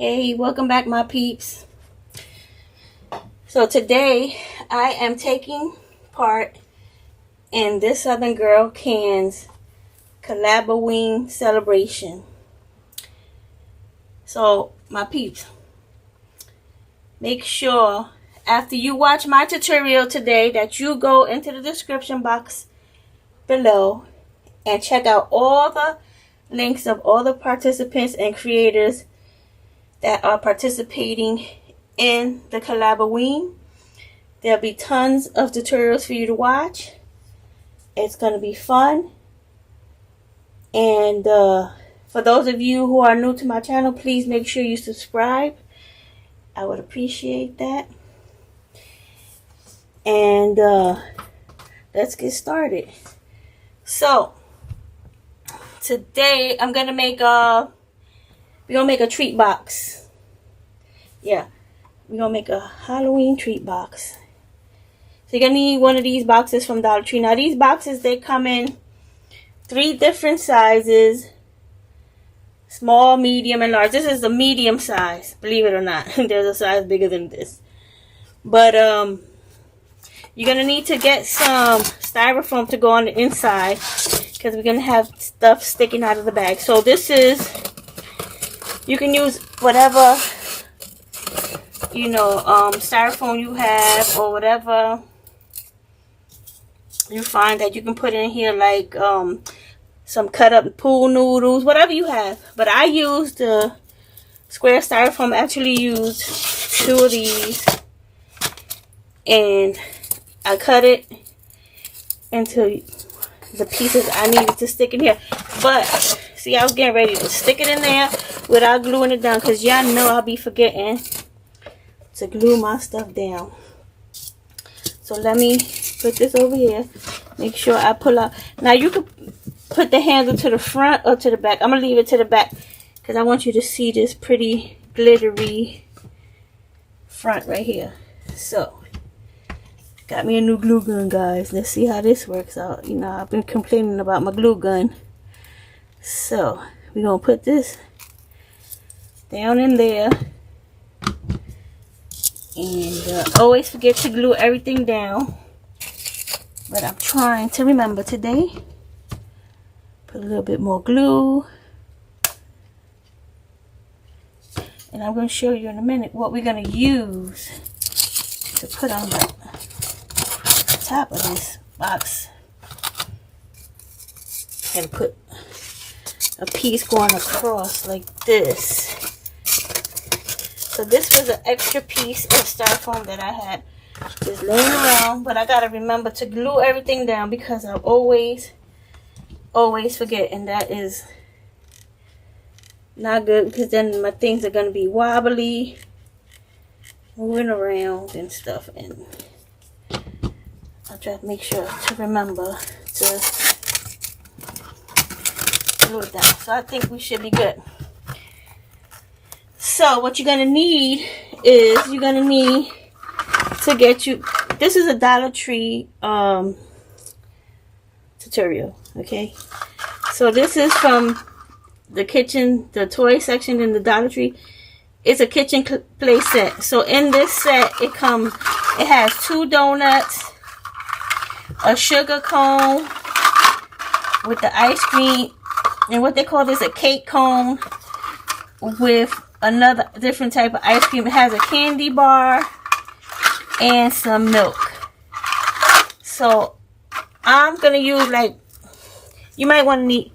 Hey, welcome back, my peeps. So today I am taking part in this Southern Girl Can's Collabaween celebration. So my peeps, make sure after you watch my tutorial today that you go into the description box below and check out all the links of all the participants and creators that are participating in the Collabaween. There'll be tons of tutorials for you to watch. It's going to be fun. And for those of you who are new to my channel, please make sure you subscribe. I would appreciate that. And let's get started. So today I'm gonna make we're gonna make a treat box. Yeah, we're gonna make a Halloween treat box. So you're gonna need one of these boxes from Dollar Tree. Now these boxes, they come in 3 different sizes: small, medium, and large. This is the medium size, believe it or not. There's a size bigger than this. But you're gonna need to get some styrofoam to go on the inside, because we're gonna have stuff sticking out of the bag. So this is, you can use whatever, you know, styrofoam you have, or whatever you find that you can put in here, like some cut up pool noodles, whatever you have. But I used the square styrofoam. I actually used 2 of these, and I cut it into the pieces I needed to stick in here. But see, I was getting ready to stick it in there without gluing it down, because y'all know I'll be forgetting to glue my stuff down. So let me put this over here. Make sure I pull out. Now you could put the handle to the front or to the back. I'm gonna leave it to the back because I want you to see this pretty glittery front right here. So got me a new glue gun, guys. Let's see how this works out. You know, I've been complaining about my glue gun. So we're gonna put this down in there. And always forget to glue everything down. But I'm trying to remember today. Put a little bit more glue. And I'm going to show you in a minute what we're going to use to put on the top of this box. And put a piece going across like this. So this was an extra piece of styrofoam that I had just laying around, but I gotta remember to glue everything down because I always forget, and that is not good, because then my things are gonna be wobbly, moving around and stuff, and I'll try to make sure to remember to glue it down. So I think we should be good. So what you're gonna need is, you're gonna need to get you, this is a Dollar Tree tutorial, okay? So this is from the kitchen, the toy section in the Dollar Tree. It's a kitchen play set. So in this set, it has 2 donuts, a sugar cone with the ice cream, and what they call this, a cake cone with another different type of ice cream. It has a candy bar and some milk. So I'm gonna use, like, you might want to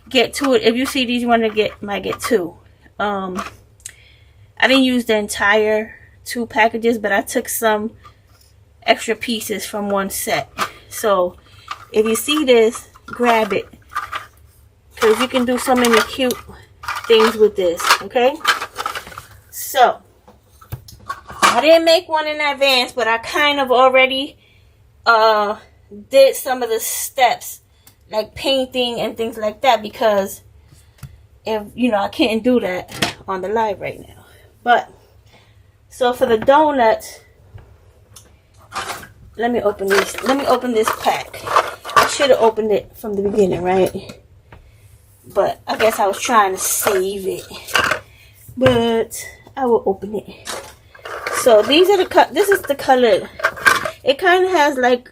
get 2. If you see these, you want to might get 2. I didn't use the entire 2 packages, but I took some extra pieces from one set. So if you see this, grab it, because you can do so many cute things with this. Okay, so I didn't make one in advance, but I kind of already did some of the steps, like painting and things like that, because if you know, I can't do that on the live right now. But so for the donuts, let me open this pack. I should have opened it from the beginning, right? But I guess I was trying to save it. but I will open it. So these are the this is the color. It kind of has like,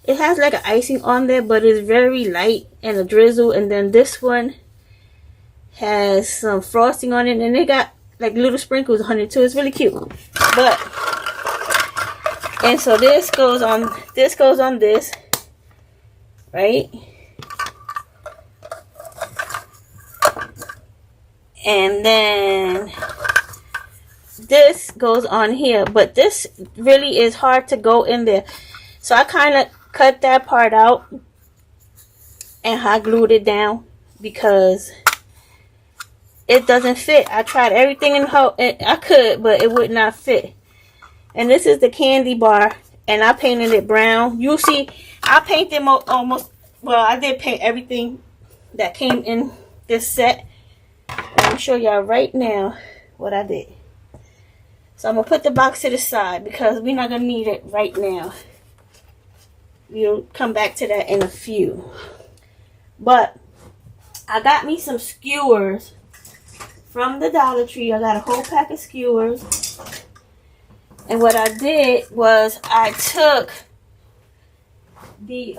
it has like an icing on there, but it's very light and a drizzle. And then this one has some frosting on it, and they got like little sprinkles on it too. It's really cute. But, and so this goes on this, right? And then this goes on here, but this really is hard to go in there. So I kind of cut that part out and hot glued it down because it doesn't fit. I tried everything in I could, but it would not fit. And this is the candy bar, and I painted it brown. You see, I painted almost, well, I did paint everything that came in this set. I'm show y'all right now what I did. So I'm gonna put the box to the side because we're not gonna need it right now. We'll come back to that in a few. But I got me some skewers from the Dollar Tree. I got a whole pack of skewers. And what I did was I took the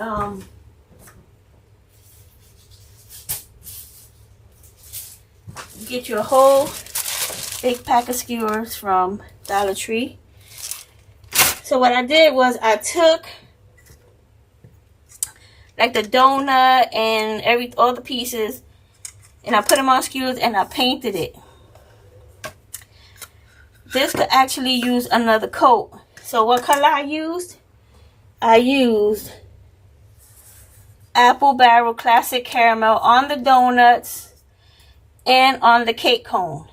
get you a whole big pack of skewers from Dollar Tree. So what I did was I took like the donut and all the pieces, and I put them on skewers and I painted it. This could actually use another coat. So what color I used? I used Apple Barrel Classic Caramel on the donuts and on the cake cone.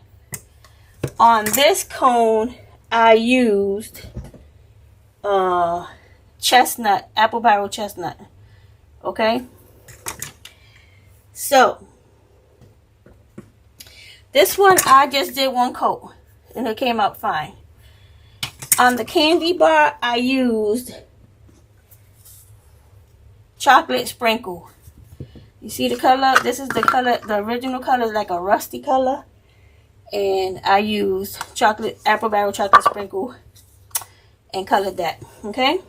On this cone, I used chestnut, Apple Barrel Chestnut. Okay? So this one, I just did one coat and it came out fine. On the candy bar, I used chocolate sprinkle. You see the color? This is the color, the original color is like a rusty color. And I used Apple Barrel chocolate sprinkle and colored that. Okay?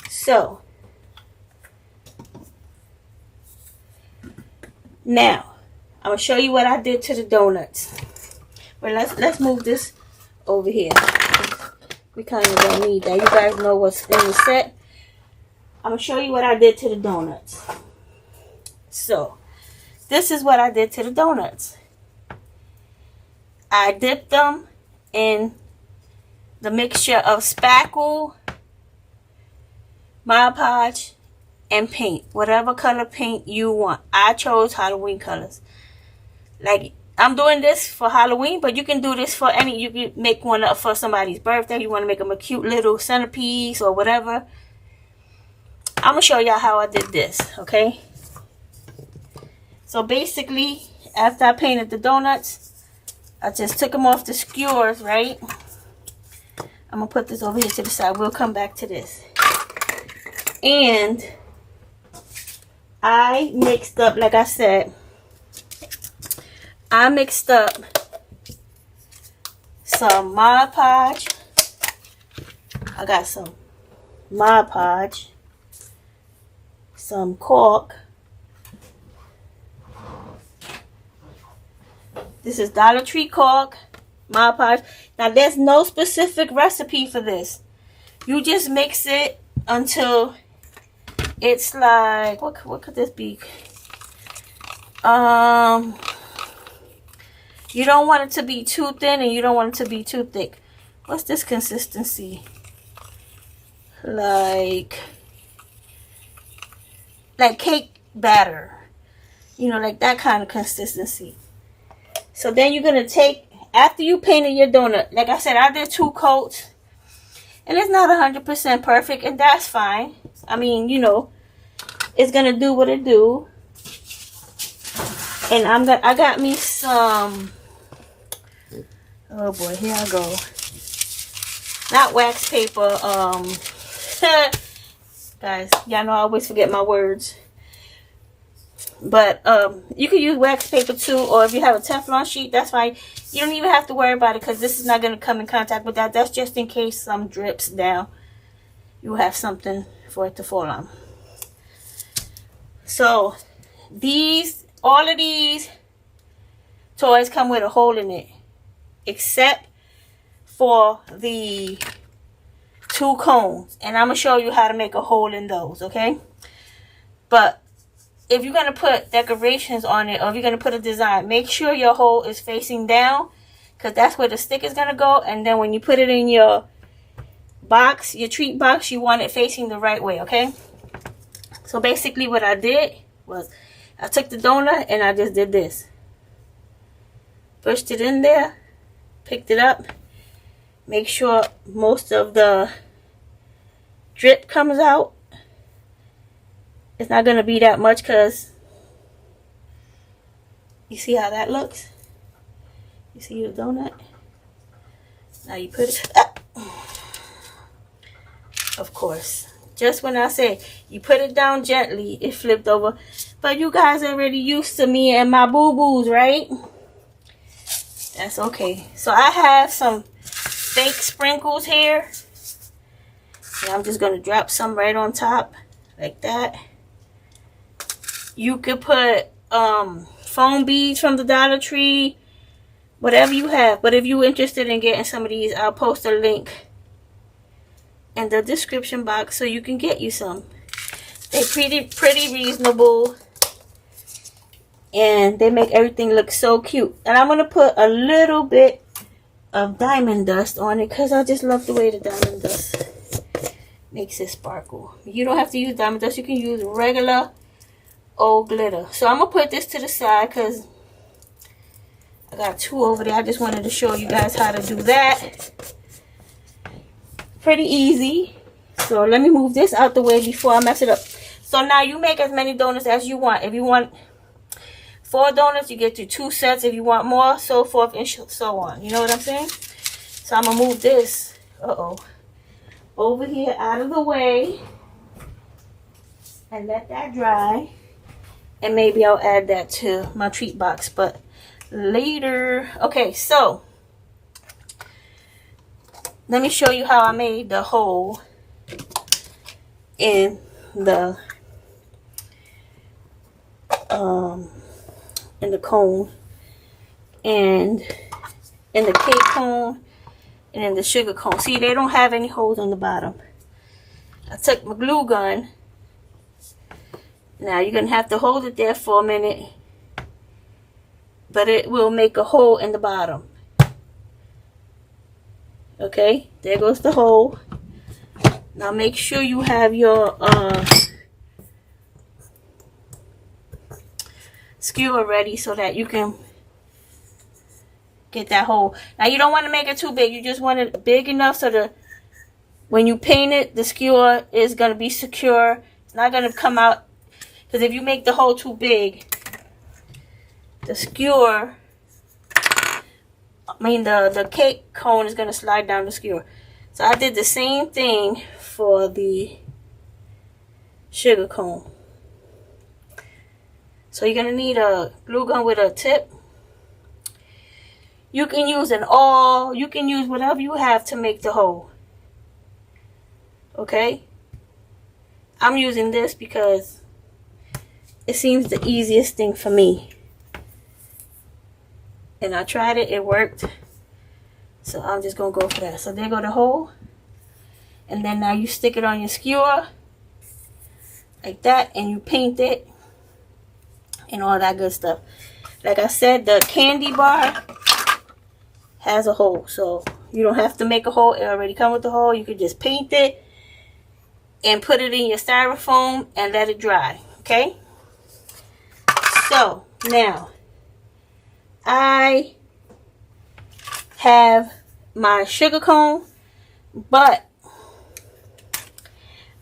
So now I'm gonna show you what I did to the donuts. But let's move this over here. We kind of don't need that. You guys know what's in the set. I'm gonna show you what I did to the donuts. So this is what I did to the donuts. I dipped them in the mixture of spackle, Mod Podge, and paint. Whatever color paint you want. I chose Halloween colors. Like, I'm doing this for Halloween, but you can do this for any. You can make one up for somebody's birthday. You want to make them a cute little centerpiece or whatever. I'm going to show y'all how I did this, okay? So basically, after I painted the donuts, I just took them off the skewers, right? I'm going to put this over here to the side. We'll come back to this. And I mixed up, like I said, I mixed up some Mod Podge. I got some Mod Podge, some cork. This is Dollar Tree cork, Mod Podge. Now, there's no specific recipe for this. You just mix it until it's like, what could this be? You don't want it to be too thin and you don't want it to be too thick. What's this consistency? Like cake batter. You know, like that kind of consistency. So then you're going to take, after you painted your donut, like I said, I did 2 coats. And it's not 100% perfect, and that's fine. I mean, you know, it's going to do what it do. And I got me some, oh boy, here I go. Not wax paper, guys, y'all know I always forget my words. But you can use wax paper too, or if you have a Teflon sheet, that's fine. You don't even have to worry about it because this is not going to come in contact with that. That's just in case some drips down. You have something for it to fall on. So all of these toys come with a hole in it, except for the 2 cones, and I'm gonna show you how to make a hole in those, okay? But if you're gonna put decorations on it, or if you're gonna put a design, make sure your hole is facing down, because that's where the stick is gonna go. And then when you put it in your box, your treat box, you want it facing the right way, okay? So basically what I did was I took the donut and I just did this. Pushed it in there, picked it up, make sure most of the drip comes out. It's not going to be that much because you see how that looks? You see your donut? Now you put it up. Of course, just when I say you put it down gently, it flipped over. But you guys already used to me and my boo-boos, right? That's okay. So I have some fake sprinkles here. And I'm just going to drop some right on top. Like that. You could put foam beads from the Dollar Tree. Whatever you have. But if you're interested in getting some of these, I'll post a link in the description box so you can get you some. They're pretty reasonable. And they make everything look so cute. And I'm going to put a little bit of diamond dust on it because I just love the way the diamond dust makes it sparkle. You don't have to use diamond dust. You can use regular old glitter. So I'm going to put this to the side because I got 2 over there. I just wanted to show you guys how to do that. Pretty easy. So let me move this out the way before I mess it up. So now you make as many donuts as you want. If you want 4 donuts, you get to 2 sets. If you want more, so forth and so on. You know what I'm saying? So I'm going to move this over here out of the way and let that dry. And maybe I'll add that to my treat box, but later. Okay, so let me show you how I made the hole in the cone and in the cake cone and in the sugar cone. See, they don't have any holes on the bottom. I took my glue gun. Now you're gonna have to hold it there for a minute, but it will make a hole in the bottom. Okay, there goes the hole. Now make sure you have your skewer ready so that you can get that hole. Now you don't want to make it too big. You just want it big enough so that when you paint it, the skewer is going to be secure. It's not going to come out, because if you make the hole too big, the skewer, the cake cone is going to slide down the skewer. So I did the same thing for the sugar cone. So you're going to need a glue gun with a tip. You can use an awl. You can use whatever you have to make the hole. Okay? I'm using this because it seems the easiest thing for me. And I tried it. It worked. So I'm just going to go for that. So there go the hole. And then now you stick it on your skewer. Like that. And you paint it. And all that good stuff. Like I said, the candy bar has a hole. So you don't have to make a hole. It already comes with the hole. You can just paint it. And put it in your styrofoam. And let it dry. Okay? So now I have my sugar cone, but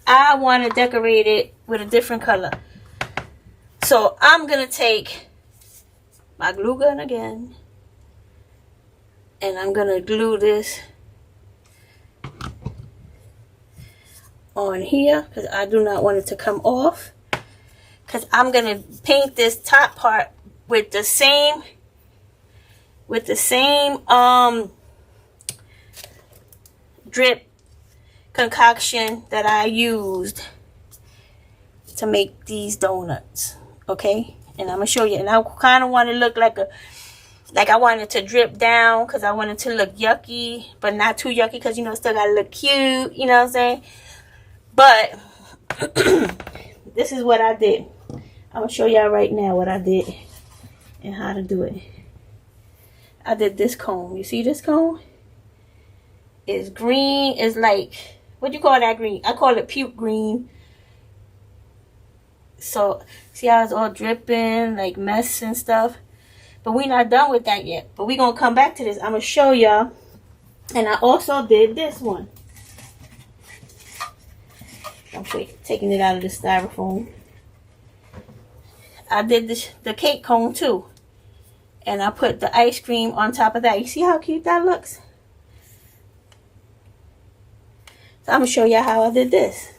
I want to decorate it with a different color. So I'm going to take my glue gun again, and I'm going to glue this on here because I do not want it to come off. because I'm going to paint this top part with the same drip concoction that I used to make these donuts. Okay, and I'm gonna show you. And I kind of want to look like I wanted to drip down because I wanted to look yucky, but not too yucky because, you know, still gotta look cute, you know what I'm saying? But this is what I did. I'm gonna show y'all right now what I did and how to do it. I did this cone. You see this cone? It's green. It's like, what do you call that green? I call it puke green. So see how it's all dripping, like mess and stuff. But we're not done with that yet. But we're going to come back to this. I'm going to show y'all. And I also did this one. I'm taking it out of the styrofoam. I did the cake cone too. And I put the ice cream on top of that. You see how cute that looks? So I'm going to show y'all how I did this.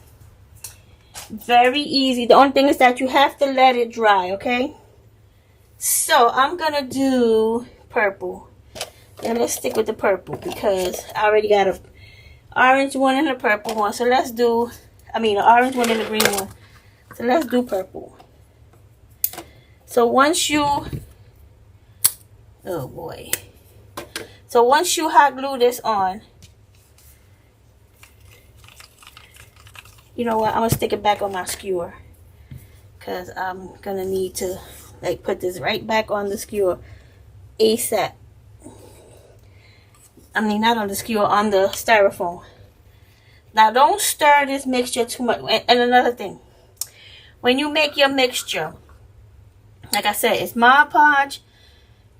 Very easy. The only thing is that you have to let it dry, okay? So I'm gonna do purple. And let's stick with the purple because I already got a orange one and a purple one. So let's do, an orange one and a green one. So let's do purple. So once you, oh boy. So once you hot glue this on, you know what, I'm gonna stick it back on my skewer because I'm gonna need to like put this right back on the skewer ASAP. Not on the skewer, on the styrofoam. Now don't stir this mixture too much. And another thing, when you make your mixture, like I said, it's Mod Podge,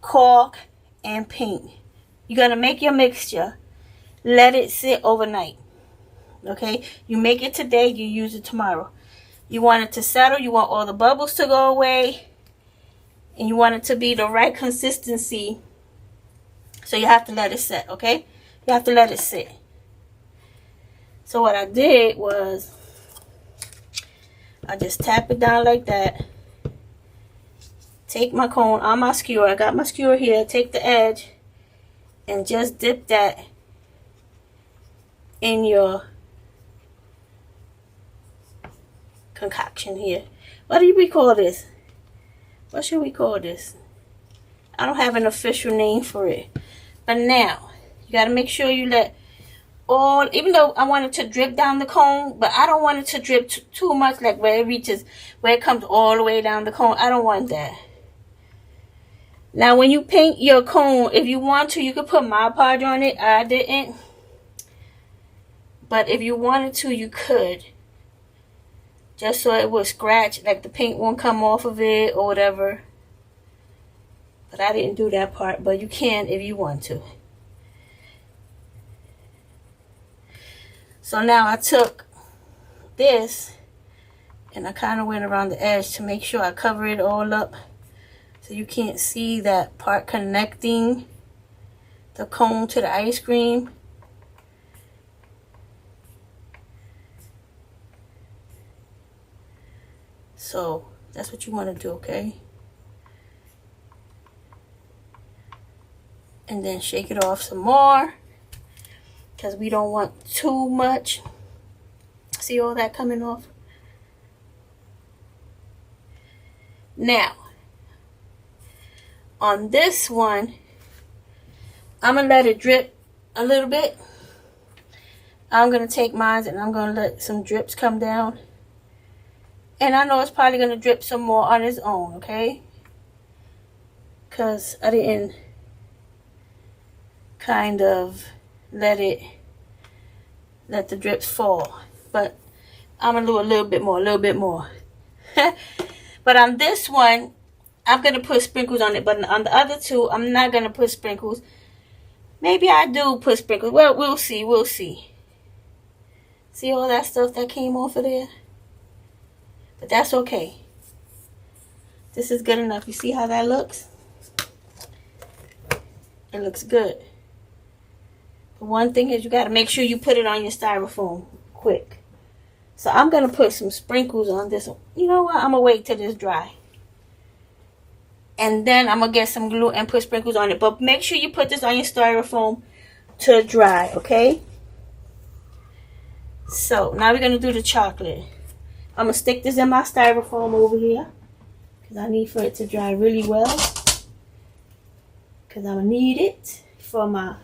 caulk, and paint. You're gonna make your mixture, let it sit overnight. Okay, you make it today, you use it tomorrow. You want it to settle, you want all the bubbles to go away, and you want it to be the right consistency. So you have to let it sit, okay? You have to let it sit. So what I did was I just tap it down like that. Take my cone on my skewer. I got my skewer here. Take the edge and just dip that in your concoction here. What do we call this? What should we call this? I don't have an official name for it. But now, you got to make sure you let all, even though I want it to drip down the cone, but I don't want it to drip too much, like where it reaches, where it comes all the way down the cone. I don't want that. Now, when you paint your cone, if you want to, you could put Mod Podge on it. I didn't. But if you wanted to, you could. Just so it will scratch, like the paint won't come off of it or whatever. But I didn't do that part, but you can if you want to. So now I took this and I kind of went around the edge to make sure I cover it all up so you can't see that part connecting the cone to the ice cream. So that's what you want to do, okay? And then shake it off some more because we don't want too much. See all that coming off? Now, on this one, I'm going to let it drip a little bit. I'm going to take mine and I'm going to let some drips come down. And I know it's probably going to drip some more on its own, okay? Because I didn't kind of let the drips fall. But I'm going to do a little bit more. But on this one, I'm going to put sprinkles on it. But on the other two, I'm not going to put sprinkles. Maybe I do put sprinkles. Well, we'll see. See all that stuff that came off of there? But that's okay. This is good enough. You see how that looks? It looks good. But one thing is you got to make sure you put it on your styrofoam quick. So I'm going to put some sprinkles on this. You know what? I'm going to wait till this dry. And then I'm going to get some glue and put sprinkles on it. But make sure you put this on your styrofoam to dry, okay? So now we're going to do the chocolate. I'm going to stick this in my styrofoam over here. Because I need for it to dry really well. Because I'm going to need it for my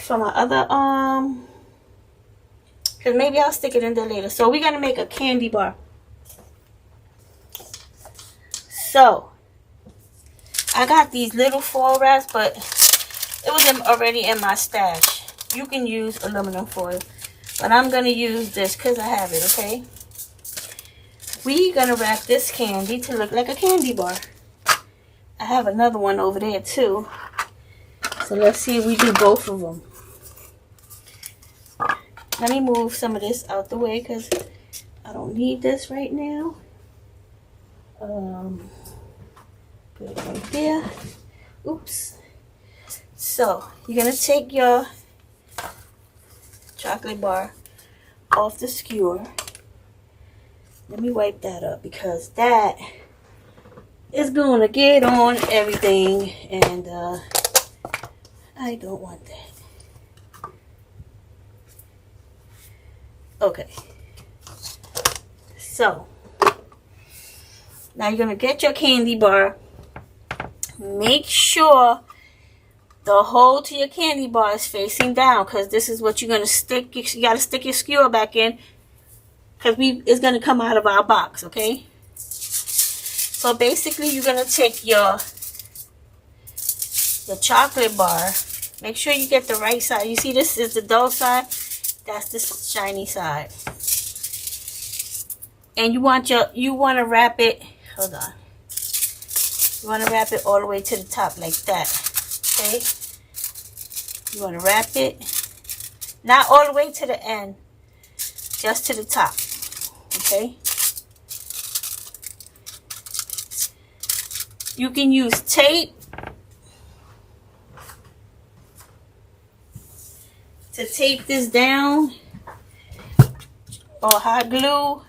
other, because maybe I'll stick it in there later. So we're going to make a candy bar. So, I got these little foil wraps, but it was already in my stash. You can use aluminum foil. But I'm going to use this because I have it, okay? We're going to wrap this candy to look like a candy bar. I have another one over there too. So let's see if we do both of them. Let me move some of this out the way because I don't need this right now. Put it right there. Oops. So you're going to take your chocolate bar off the skewer. Let me wipe that up because that is going to get on everything and I don't want that. Okay, so now you're gonna get your candy bar. Make sure the hole to your candy bar is facing down because this is what you're gonna stick. You gotta stick your skewer back in because it's gonna come out of our box. Okay. So basically, you're gonna take your chocolate bar. Make sure you get the right side. You see, this is the dull side. That's the shiny side. And you want to wrap it. Hold on. You want to wrap it all the way to the top like that. Okay. You want to wrap it. Not all the way to the end. Just to the top. Okay. You can use tape to tape this down or hot glue.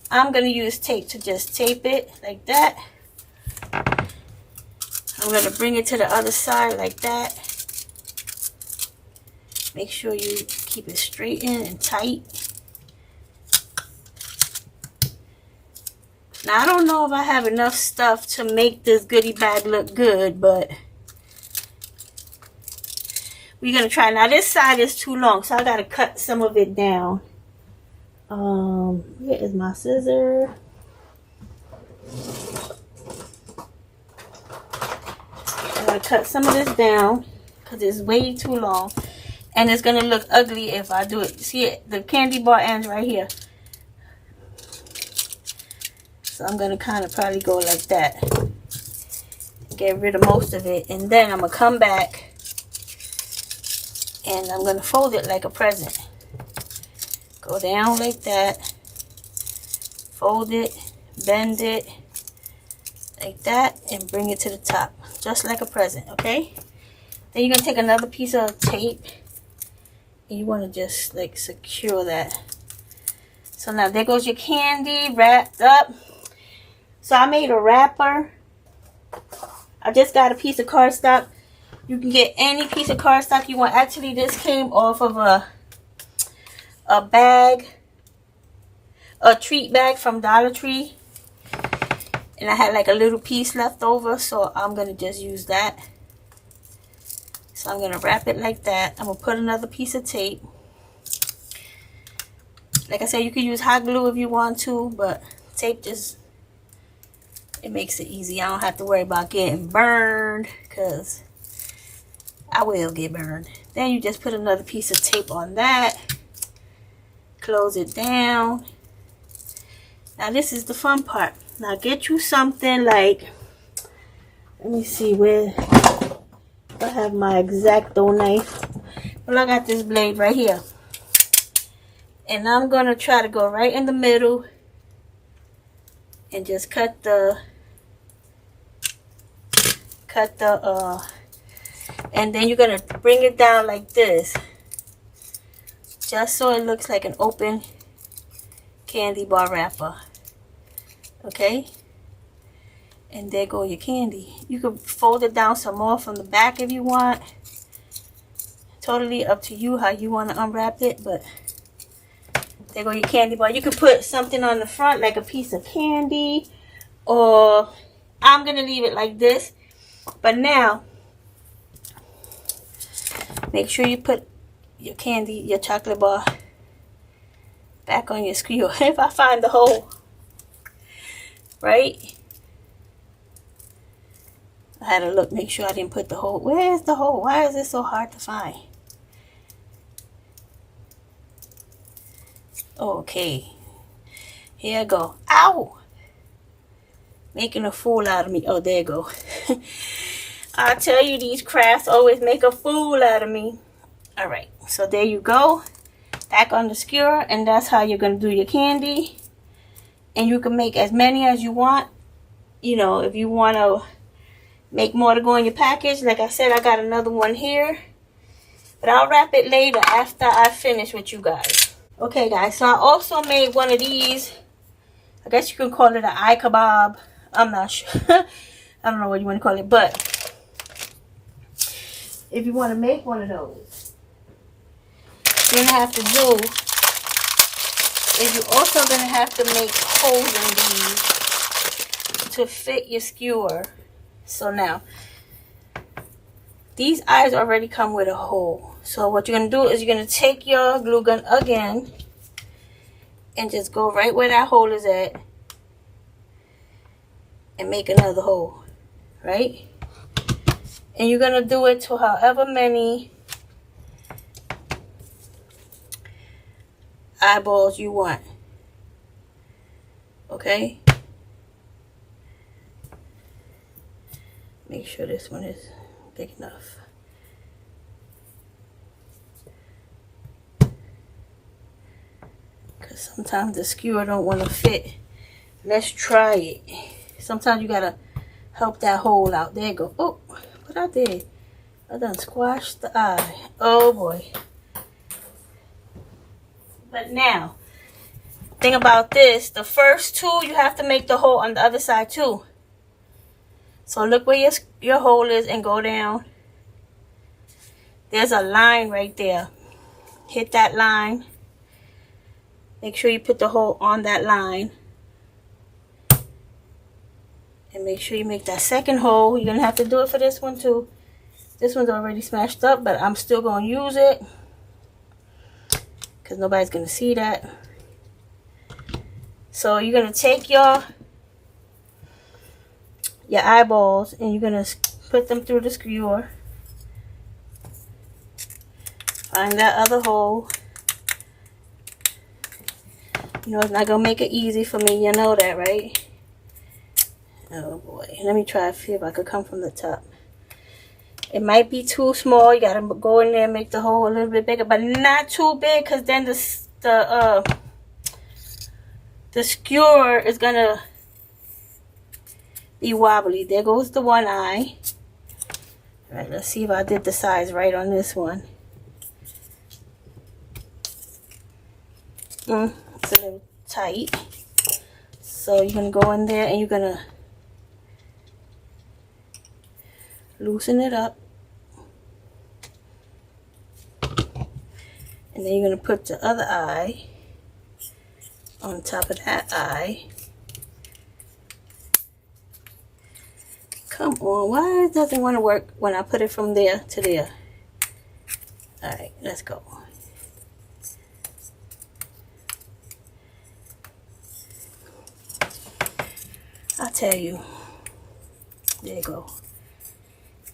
I'm going to use tape to just tape it like that. I'm going to bring it to the other side like that. Make sure you keep it straight in and tight. Now I don't know if I have enough stuff to make this goodie bag look good, but we're going to try. Now this side is too long, so I got to cut some of it down. Here is my scissor. I got to cut some of this down because it's way too long. And it's going to look ugly if I do it. See, the candy bar ends right here. So I'm going to kind of probably go like that. Get rid of most of it. And then I'm going to come back. And I'm going to fold it like a present. Go down like that. Fold it. Bend it. Like that. And bring it to the top. Just like a present. Okay? Then you're going to take another piece of tape. And you want to just like secure that. So now there goes your candy wrapped up. So I made a wrapper. I just got a piece of cardstock. You can get any piece of cardstock you want. Actually, this came off of a bag. A treat bag from Dollar Tree. And I had like a little piece left over. So I'm going to just use that. So I'm going to wrap it like that. I'm going to put another piece of tape. Like I said, you can use hot glue if you want to. But tape just... it makes it easy. I don't have to worry about getting burned. Because I will get burned. Then you just put another piece of tape on that. Close it down. Now this is the fun part. Now get you something like... let me see where... I have my X-Acto knife. Well, I got this blade right here. And I'm going to try to go right in the middle. And just cut the... and then you're going to bring it down like this. just so it looks like an open candy bar wrapper. Okay, and there go your candy. You could fold it down some more from the back if you want. Totally up to you how you want to unwrap it, but there go your candy bar. You could put something on the front like a piece of candy, or I'm gonna leave it like this. But now make sure you put your candy, your chocolate bar back on your skewer. If I find the hole, right? I had to look, make sure I didn't put the hole. Where's the hole? Why is it so hard to find? Okay, here I go. Ow! Making a fool out of me. Oh, there you go. I tell you, these crafts always make a fool out of me. All right, so there you go. Back on the skewer, and that's how you're gonna do your candy. And you can make as many as you want. You know, if you want to make more to go in your package, like I said, I got another one here. But I'll wrap it later after I finish with you guys. Okay, guys, so I also made one of these. I guess you can call it an eye kebab. I'm not sure. I don't know what you want to call it, but if you want to make one of those, you're going to have to do is you're also going to have to make holes in these to fit your skewer. So now, these eyes already come with a hole. So what you're going to do is you're going to take your glue gun again and just go right where that hole is at and make another hole, right? And you're going to do it to however many eyeballs you want, okay? Make sure this one is big enough. Because sometimes the skewer don't want to fit. Let's try it. Sometimes you got to help that hole out. There you go. Oh, what I did. I done squashed the eye. Oh boy. But now, thing about this, the first two, you have to make the hole on the other side too. So look where your hole is and go down. There's a line right there. Hit that line. Make sure you put the hole on that line. And make sure you make that second hole. You're going to have to do it for this one too. This one's already smashed up, but I'm still going to use it. Because nobody's going to see that. So you're going to take your eyeballs and you're going to put them through the skewer. Find that other hole. You know, it's not going to make it easy for me. You know that, right? Oh boy. Let me try to see if I could come from the top. It might be too small. You got to go in there and make the hole a little bit bigger. But not too big, because then the skewer is going to be wobbly. There goes the one eye. Alright, let's see if I did the size right on this one. It's a little tight. So you're going to go in there and you're going to loosen it up. And then you're going to put the other eye on top of that eye. Come on, why it doesn't want to work when I put it from there to there? Alright, let's go. I'll tell you. There you go.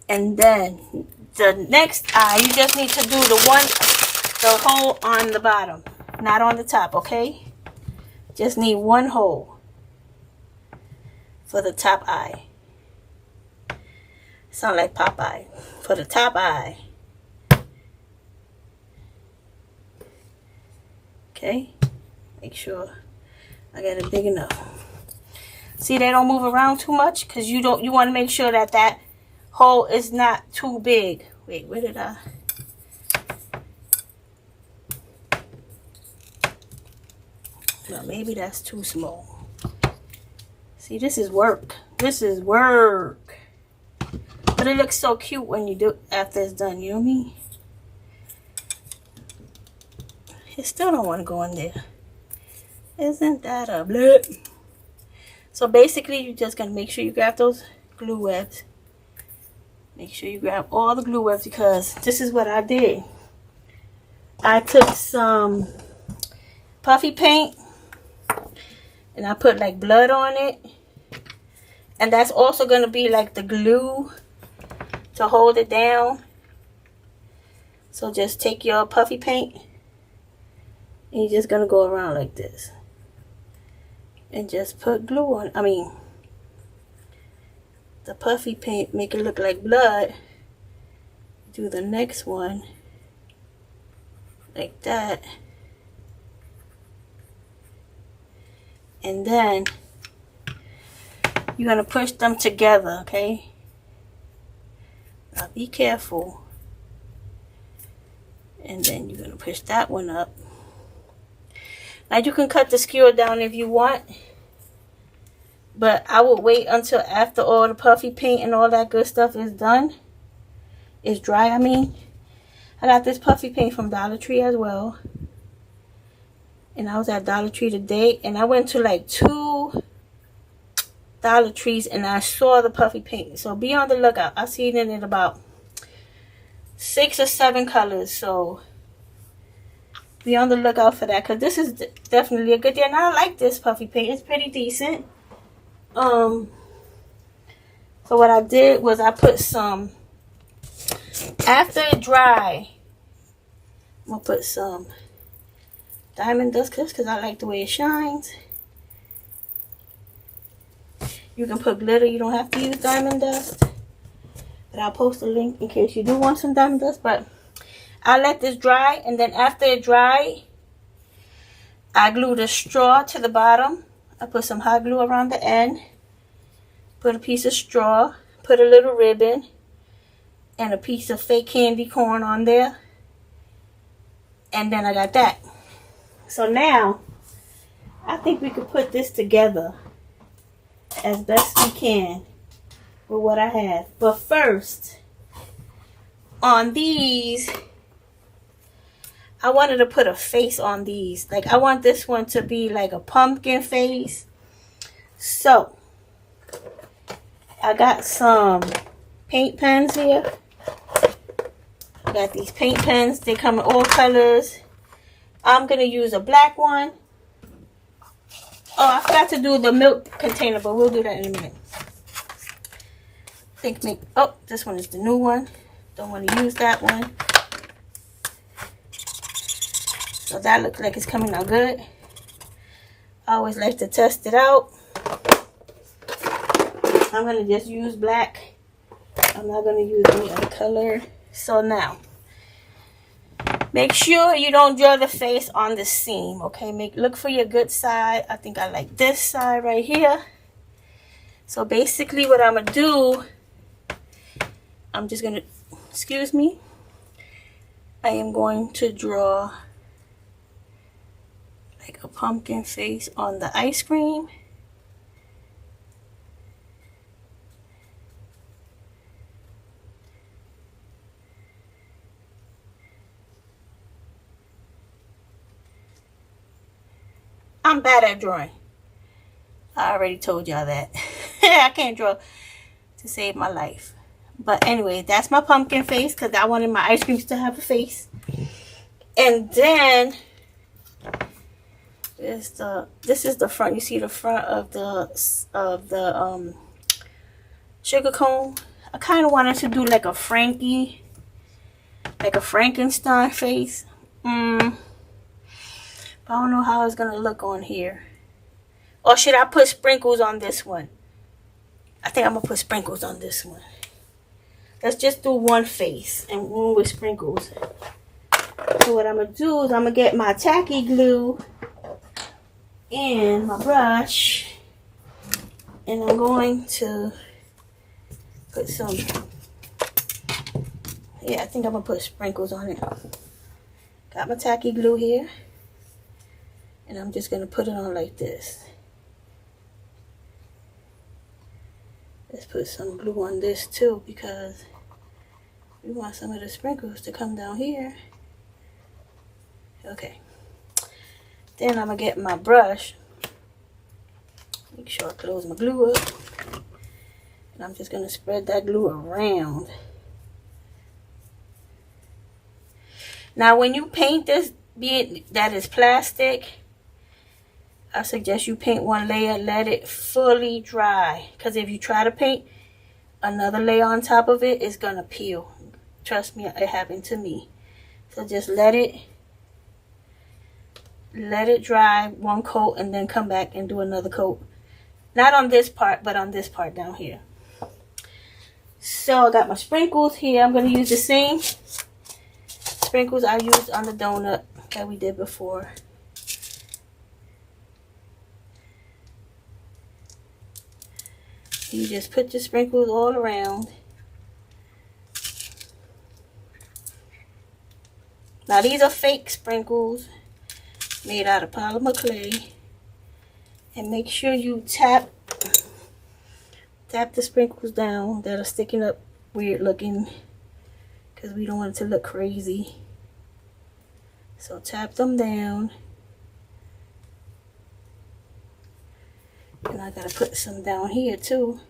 And then the next eye, you just need to do the hole on the bottom, not on the top, okay? Just need one hole for the top eye. Sound like Popeye. For the top eye. Okay? Make sure I got it big enough. See, they don't move around too much because you want to make sure that that hole is not too big. Wait, where did I? No, maybe that's too small. See, this is work. This is work. But it looks so cute when you do it after it's done, you know what I mean? It still don't want to go in there. Isn't that a blip? So basically, you're just going to make sure you grab those glue webs. Make sure you grab all the glue webs because this is what I did. I took some puffy paint and I put like blood on it. And that's also going to be like the glue to hold it down. So just take your puffy paint and you're just going to go around like this. And just put glue on. I mean, the puffy paint, make it look like blood. Do the next one like that. And then you're going to push them together, okay? Now be careful. And then you're going to push that one up. Now you can cut the skewer down if you want. But I will wait until after all the puffy paint and all that good stuff is done. It's dry, I mean. I got this puffy paint from Dollar Tree as well. And I was at Dollar Tree today. And I went to like 2 Dollar Trees and I saw the puffy paint. So be on the lookout. I've seen it in about 6 or 7 colors. So be on the lookout for that. Because this is definitely a good deal. And I like this puffy paint. It's pretty decent. So what I did was I put some, after it dry, I'm going to put some diamond dust because I like the way it shines. You can put glitter. You don't have to use diamond dust. But I'll post a link in case you do want some diamond dust. But I'll let this dry. And then after it dry, I glue the straw to the bottom. I put some hot glue around the end. Put a piece of straw. Put a little ribbon. And a piece of fake candy corn on there. And then I got that. So now, I think we could put this together as best we can with what I have. But first, on these, I wanted to put a face on these. Like, I want this one to be like a pumpkin face. So, I got some paint pens here. I got these paint pens. They come in all colors. I'm going to use a black one. Oh, I forgot to do the milk container, but we'll do that in a minute. Oh, this one is the new one. Don't want to use that one. So that looks like it's coming out good. I always like to test it out. I'm going to just use black. I'm not going to use any other color. So now, make sure you don't draw the face on the seam, okay? Look for your good side. I think I like this side right here. So basically what I'm going to do, I'm just going to, excuse me, I am going to draw like a pumpkin face on the ice cream. I'm bad at drawing. I already told y'all that. I can't draw to save my life. But anyway, that's my pumpkin face because I wanted my ice creams to have a face. And then this is the front. You see the front of the sugar cone. I kind of wanted to do like a Frankie, like a Frankenstein face. I don't know how it's going to look on here. Or should I put sprinkles on this one? I think I'm going to put sprinkles on this one. Let's just do one face and one with sprinkles. So what I'm going to do is I'm going to get my tacky glue and my brush. And I'm going to put some, yeah, I think I'm going to put sprinkles on it. Got my tacky glue here. And I'm just going to put it on like this. Let's put some glue on this too, because we want some of the sprinkles to come down here. Okay. Then I'm going to get my brush. Make sure I close my glue up. And I'm just going to spread that glue around. Now when you paint this, be it that is plastic, I suggest you paint one layer, let it fully dry. Because if you try to paint another layer on top of it, it's going to peel. Trust me, it happened to me. So just let it dry, one coat, and then come back and do another coat. Not on this part, but on this part down here. So I got my sprinkles here. I'm going to use the same sprinkles I used on the donut that we did before. You just put the sprinkles all around. Now these are fake sprinkles made out of polymer clay. And make sure you tap the sprinkles down that are sticking up weird looking, because we don't want it to look crazy. So tap them down. And I gotta put some down here too.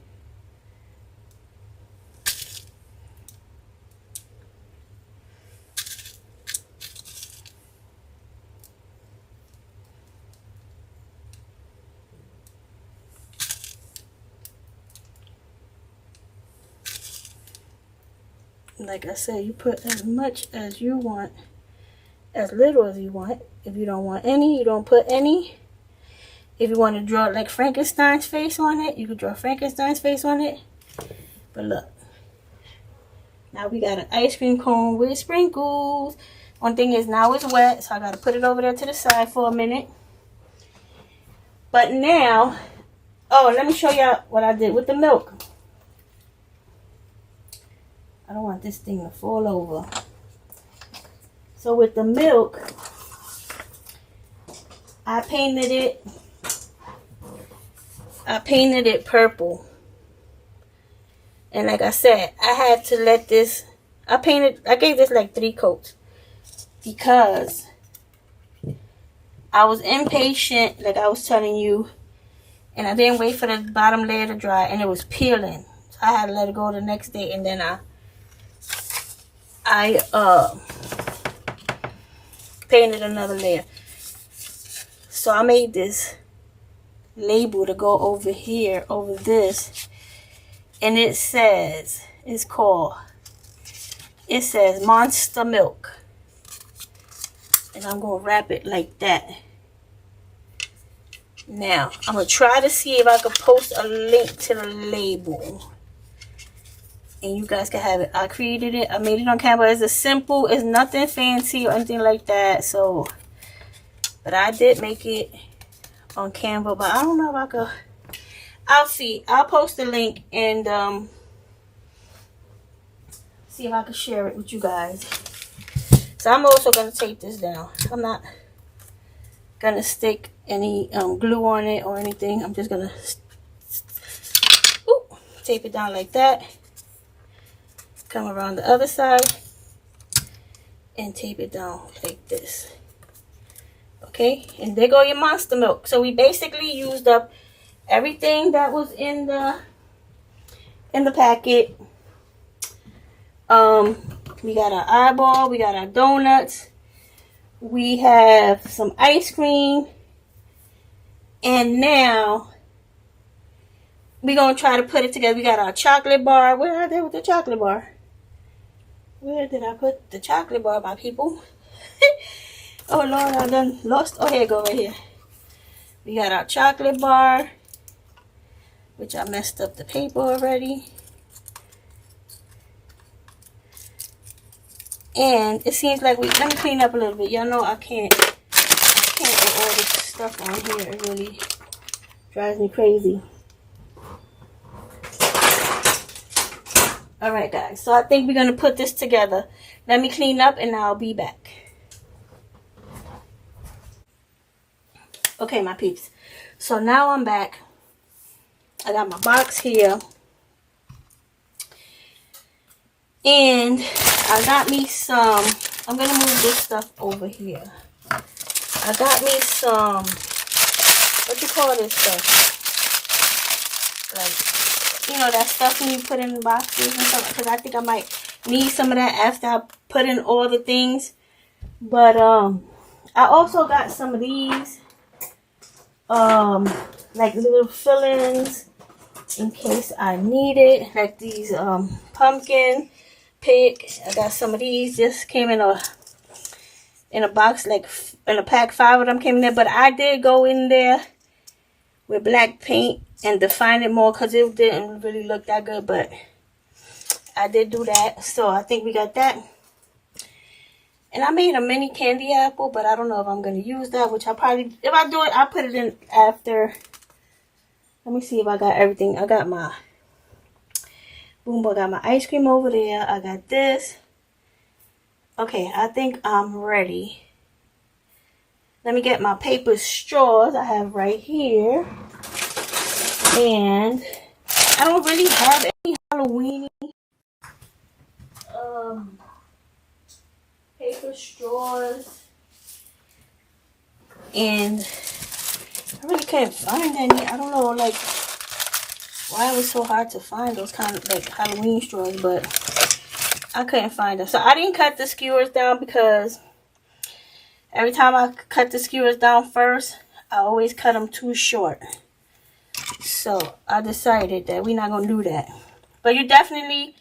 Like I said, you put as much as you want, as little as you want. If you don't want any, you don't put any. If you want to draw like Frankenstein's face on it, you can draw Frankenstein's face on it. But look, now we got an ice cream cone with sprinkles. One thing is now it's wet, so I got to put it over there to the side for a minute. But now, oh, let me show y'all what I did with the milk. I don't want this thing to fall over. So with the milk, I painted it purple. And like I said, I had to let this, I gave this like 3 coats. Because I was impatient, like I was telling you. And I didn't wait for the bottom layer to dry, and it was peeling. So I had to let it go the next day, and then I painted another layer. So I made this label to go over here, over this, and it says, it says Monster Milk, and I'm gonna wrap it like that. Now I'm gonna try to see if I can post a link to the label, and you guys can have it. I created it. I made it on Canva. It's a simple. It's nothing fancy or anything like that. So, but I did make it on Canva. But I don't know if I could. I'll see. I'll post the link and see if I can share it with you guys. So I'm also gonna take this down. I'm not gonna stick any glue on it or anything. I'm just gonna tape it down like that. Come around the other side and tape it down like this. Okay, and there go your Monster Milk. So we basically used up everything that was in the packet. We got our eyeball, we got our donuts, we have some ice cream, and now we're gonna try to put it together. We got our chocolate bar. Where are they with the chocolate bar? Where did I put the chocolate bar, my people? Oh Lord, I done lost. Oh, here you go, right here. We got our chocolate bar, which I messed up the paper already. And it seems like let me clean up a little bit. Y'all know I can't get all this stuff on here. It really drives me crazy. Alright guys, so I think we're going to put this together. Let me clean up and I'll be back. Okay, my peeps. So now I'm back. I got my box here. And I got me some, I'm going to move this stuff over here. I got me some, what you call this stuff? Like, you know, that stuff when you put in boxes and stuff. Because I think I might need some of that after I put in all the things. But, I also got some of these, like little fillings in case I need it. Like these, pumpkin pick. I got some of these. Just came in a box, like in a pack. 5 of them came in there. But I did go in there with black paint and define it more because it didn't really look that good. But I did do that. So I think we got that. And I made a mini candy apple, but I don't know if I'm going to use that, which I probably, if I do it, I'll put it in after. Let me see if I got everything. I got my, boom, I got my ice cream over there. I got this. Okay, I think I'm ready. Let me get my paper straws I have right here. And I don't really have any Halloween paper straws. And I really can't find any. I don't know, like, why it was so hard to find those kind of, like, Halloween straws, but I couldn't find them. So I didn't cut the skewers down because every time I cut the skewers down first, I always cut them too short. So I decided that we're not going to do that. But you definitely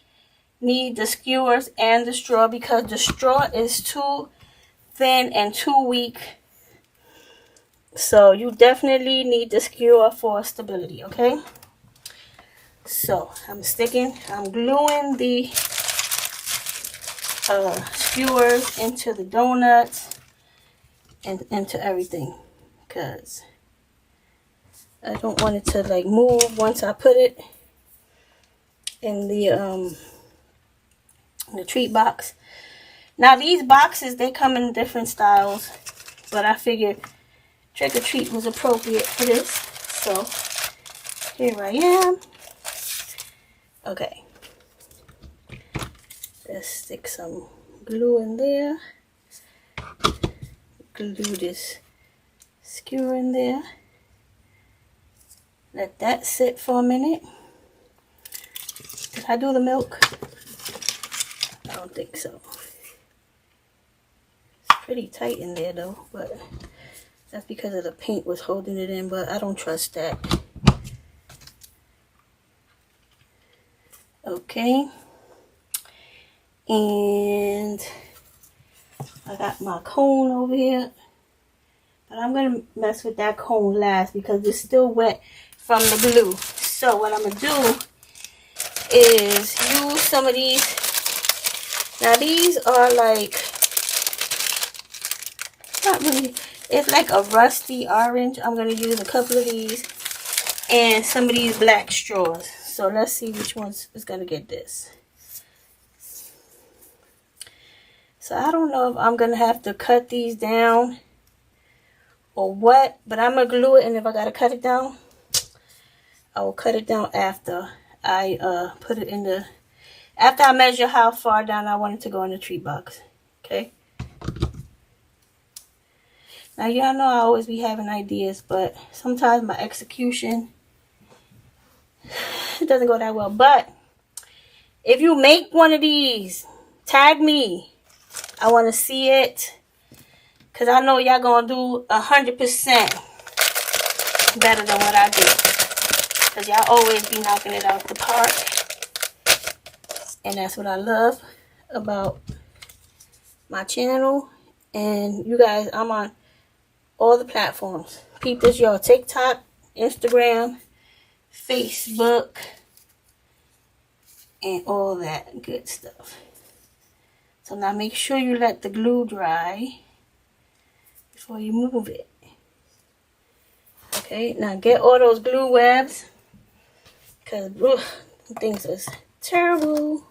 need the skewers and the straw because the straw is too thin and too weak. So you definitely need the skewer for stability, okay? So I'm gluing the skewers into the donuts and into everything because I don't want it to like move once I put it in the treat box. Now these boxes, they come in different styles, but I figured Trick or Treat was appropriate for this, so here I am. Okay, let's stick some glue in there. Glue this skewer in there. Let that sit for a minute. Did I do the milk? I don't think so. It's pretty tight in there though, but that's because of the paint was holding it in, but I don't trust that. Okay. And I got my cone over here. But I'm going to mess with that cone last because it's still wet from the glue. So what I'm going to do is use some of these. Now these are like, not really, it's like a rusty orange. I'm going to use a couple of these and some of these black straws. So let's see which one's is going to get this. So I don't know if I'm going to have to cut these down or what, but I'm going to glue it, and if I got to cut it down, I will cut it down after I put it in the, after I measure how far down I want it to go in the treat box. Okay. Now y'all know I always be having ideas, but sometimes my execution, it doesn't go that well. But if you make one of these, tag me. I want to see it. Because I know y'all going to do 100% better than what I do. Because y'all always be knocking it out the park. And that's what I love about my channel. And you guys, I'm on all the platforms. Peep this, y'all. TikTok, Instagram, Facebook, and all that good stuff. So now make sure you let the glue dry before you move it. Okay, now get all those glue webs, because things is terrible.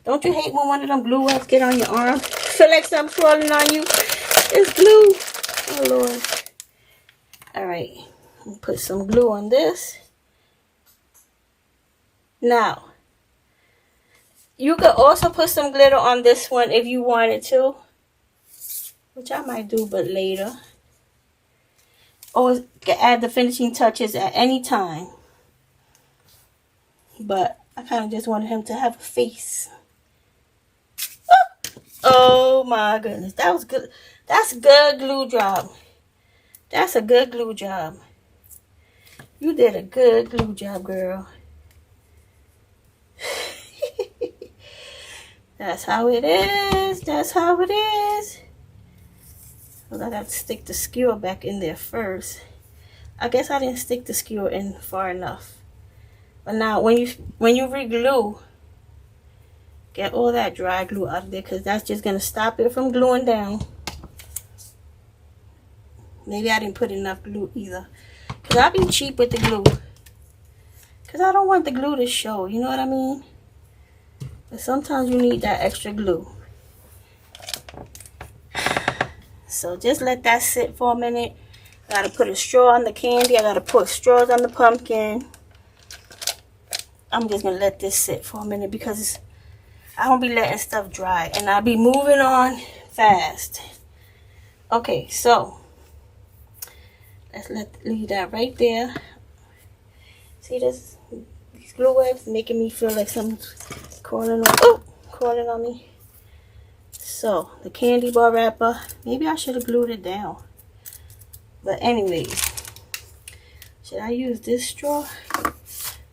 Don't you hate when one of them glue webs get on your arm? Feel like something crawling on you? It's glue. Oh Lord. Alright, put some glue on this. Now, you could also put some glitter on this one if you wanted to, which I might do, but later. Or you can add the finishing touches at any time. But I kind of just wanted him to have a face. Oh my goodness, that was good. That's a good glue job. That's a good glue job. You did a good glue job, girl. That's how it is. That's how it is. Well, I got to stick the skewer back in there first. I guess I didn't stick the skewer in far enough. But now, when you re-glue, get all that dry glue out of there, because that's just going to stop it from gluing down. Maybe I didn't put enough glue either. Because I'll be cheap with the glue. Because I don't want the glue to show. You know what I mean? But sometimes you need that extra glue. So just let that sit for a minute. I got to put a straw on the candy. I got to put straws on the pumpkin. I'm just going to let this sit for a minute because I won't be letting stuff dry. And I'll be moving on fast. Okay, so let's leave that right there. See this? These glue webs making me feel like something's crawling on me. So the candy bar wrapper, maybe I should have glued it down. But anyways, should I use this straw?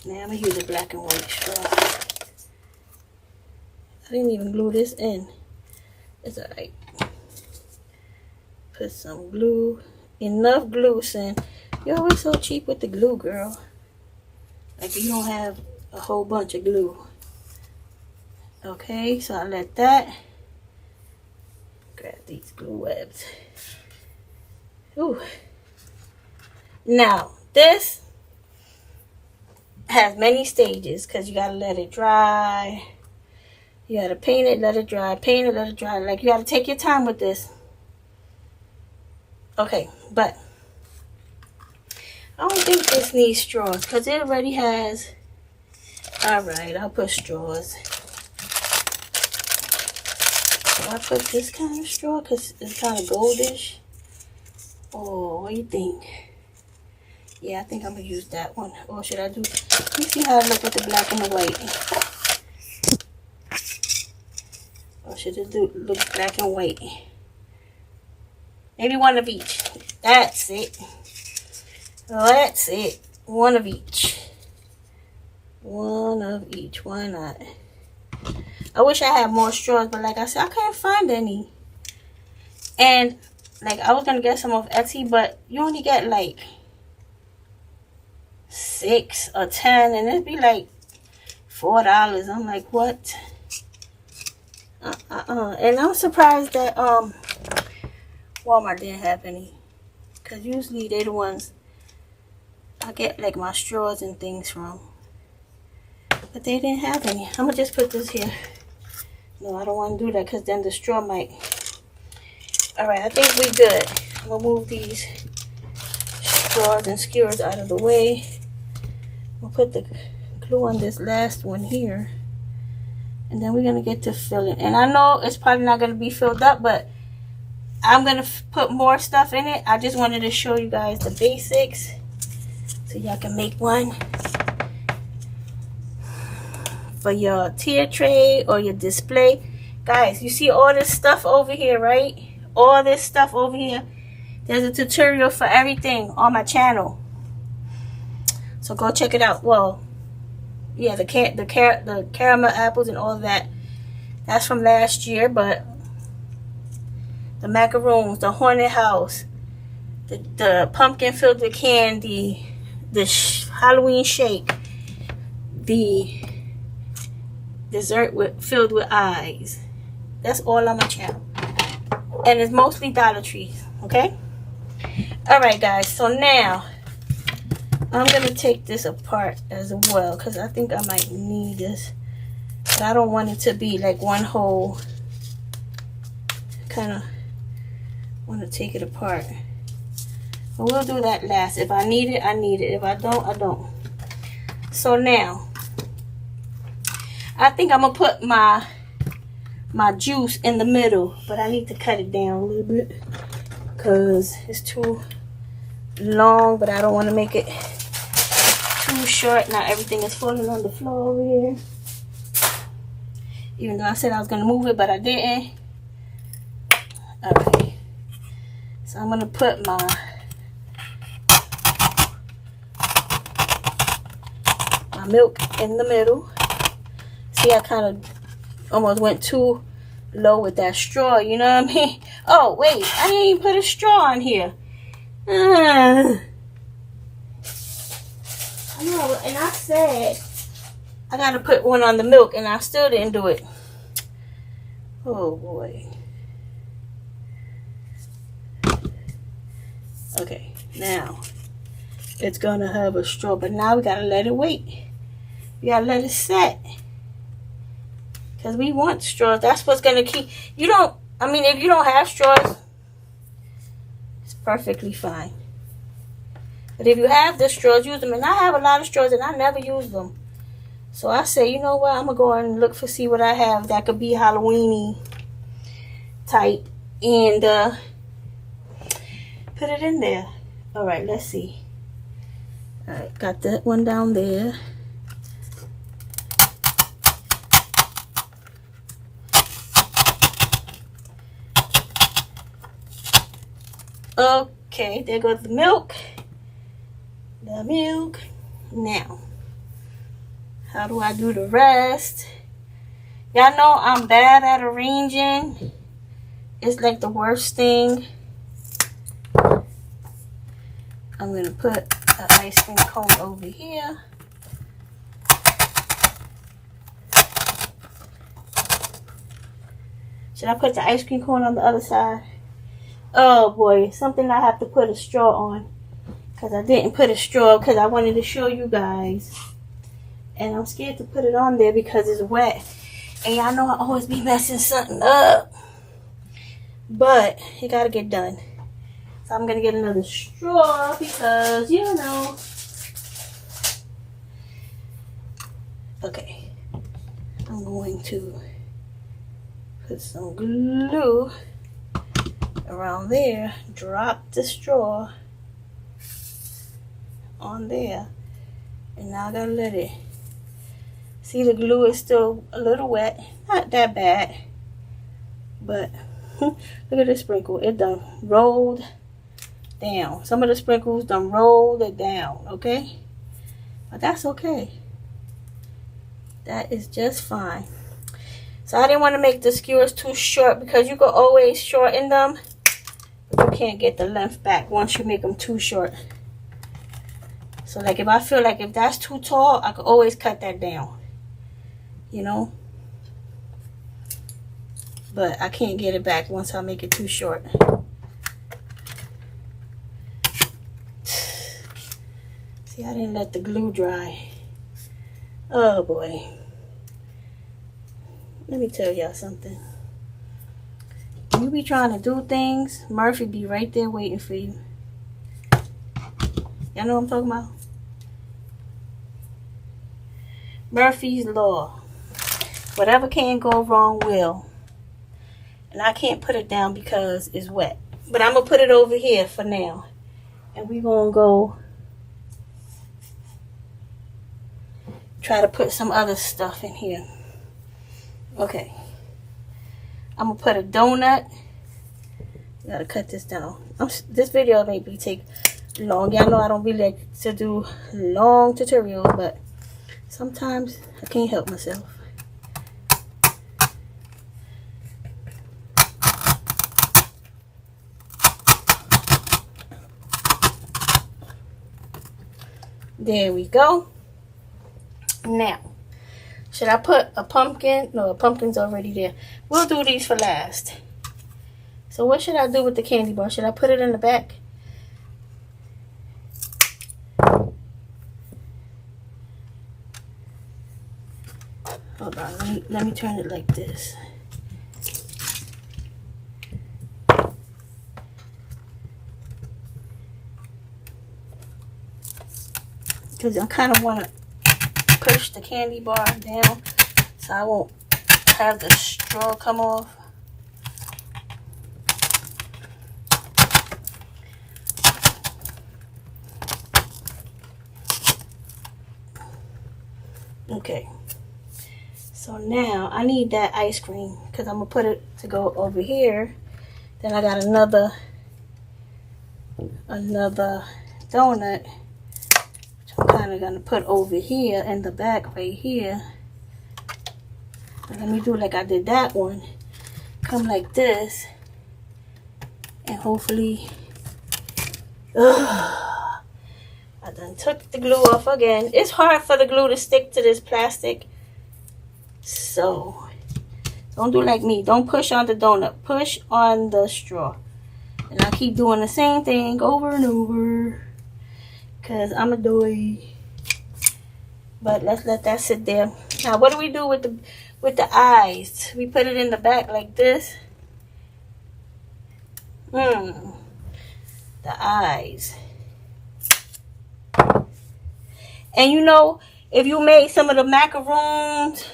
Nah, I'm gonna use a black and white straw. I didn't even glue this in. It's alright. Put some glue. Enough glue, son. You're always so cheap with the glue, girl. Like you don't have a whole bunch of glue. Okay, so I let that. Grab these glue webs. Ooh. Now, this has many stages because you gotta let it dry. You gotta paint it, let it dry, paint it, let it dry. Like you gotta take your time with this. Okay, but I don't think this needs straws because it already has. Alright, I'll put straws. So I put this kind of straw because it's kind of goldish. Oh, what do you think? Yeah, I think I'm going to use that one. Or should I do... Let me see how I look with the black and the white. Or should it look black and white? Maybe one of each. That's it. That's it. One of each. One of each. Why not? I wish I had more straws, but like I said, I can't find any. And like I was gonna get some off Etsy, but you only get like 6 or 10, and it'd be like $4. I'm like, what? And I'm surprised that Walmart didn't have any, because usually they're the ones I get like my straws and things from, but they didn't have any. I'm gonna just put this here. No, I don't want to do that because then the straw might. Alright, I think we're good. I'm gonna move these straws and skewers out of the way. We'll put the glue on this last one here, and then we're gonna get to filling. And I know it's probably not gonna be filled up, but I'm gonna put more stuff in it. I just wanted to show you guys the basics so y'all can make one for your tier tray or your display. Guys, you see all this stuff over here, right? All this stuff over here. There's a tutorial for everything on my channel, so go check it out. Well, yeah, the caramel apples and all that, that's from last year. But the macaroons, the haunted house, the pumpkin filled with candy, the Halloween shake, the dessert filled with eyes. That's all on my channel, and it's mostly Dollar Trees. Okay. Alright guys, so now I'm gonna take this apart as well because I think I might need this, but I don't want it to be like one whole. Kind of want to take it apart. But we'll do that last. If I need it, I need it. If I don't, I don't. So now, I think I'm going to put my juice in the middle. But I need to cut it down a little bit. Because it's too long. But I don't want to make it too short. Now everything is falling on the floor over here. Even though I said I was going to move it, but I didn't. Okay. So I'm going to put my milk in the middle. See, I kind of almost went too low with that straw, you know what I mean? Oh, wait, I didn't even put a straw in here. I know, and I said I got to put one on the milk, and I still didn't do it. Oh, boy. Okay, now it's going to have a straw, but now we got to let it wait. We got to let it set. Because we want straws. That's what's going to keep... if you don't have straws, it's perfectly fine. But if you have the straws, use them. And I have a lot of straws and I never use them. So I say, you know what? I'm going to go and look for see what I have that could be Halloween-y type. And put it in there. Alright, let's see. Alright, got that one down there. Okay, there goes the milk. The milk. Now, how do I do the rest? Y'all know I'm bad at arranging. It's like the worst thing. I'm going to put an ice cream cone over here. Should I put the ice cream cone on the other side? Oh boy, something I have to put a straw on. Because I didn't put a straw because I wanted to show you guys. And I'm scared to put it on there because it's wet. And y'all know I always be messing something up. But it got to get done. So I'm going to get another straw because, you know. Okay. I'm going to put some glue around there. Drop the straw on there. And now I got to let it. See, the glue is still a little wet. Not that bad. But look at this sprinkle. It done rolled down. Some of the sprinkles done rolled it down, okay? But that's okay. That is just fine. So I didn't want to make the skewers too short because you can always shorten them. But you can't get the length back once you make them too short. So like if I feel like if that's too tall, I could always cut that down. You know? But I can't get it back once I make it too short. See, I didn't let the glue dry. Oh boy. Let me tell y'all something. When you be trying to do things, Murphy be right there waiting for you. Y'all know what I'm talking about? Murphy's Law. Whatever can go wrong will. And I can't put it down because it's wet. But I'm going to put it over here for now. And we're going to go try to put some other stuff in here. Okay. I'm going to put a donut. Got to cut this down. This video maybe take long. Y'all know I don't really like to do long tutorials, but sometimes I can't help myself. There we go. Now, should I put a pumpkin? No, a pumpkin's already there. We'll do these for last. So what should I do with the candy bar? Should I put it in the back? Hold on, let me turn it like this. because I kind of want to push the candy bar down so I won't have the straw come off. Okay, so now I need that ice cream because I'm gonna put it to go over here. Then I got another donut, which I'm kind of gonna put over here in the back right here. Let me do like I did that one. Come like this, and hopefully, I done took the glue off again. It's hard for the glue to stick to this plastic. So, don't do like me. Don't push on the donut. Push on the straw. And I keep doing the same thing over and over. Because I'm a doy. But let's let that sit there. Now, what do we do with the eyes? We put it in the back like this. The eyes. And you know, if you made some of the macaroons,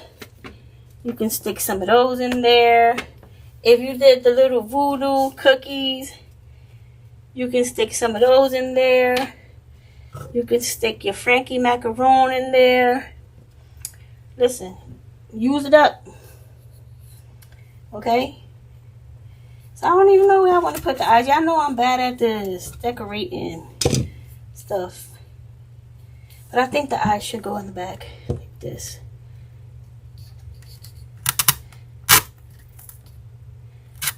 you can stick some of those in there. If you did the little voodoo cookies, you can stick some of those in there. You can stick your Frankie macaron in there. Listen, use it up. Okay? So I don't even know where I want to put the eyes. Y'all know I'm bad at this decorating stuff. But I think the eyes should go in the back like this.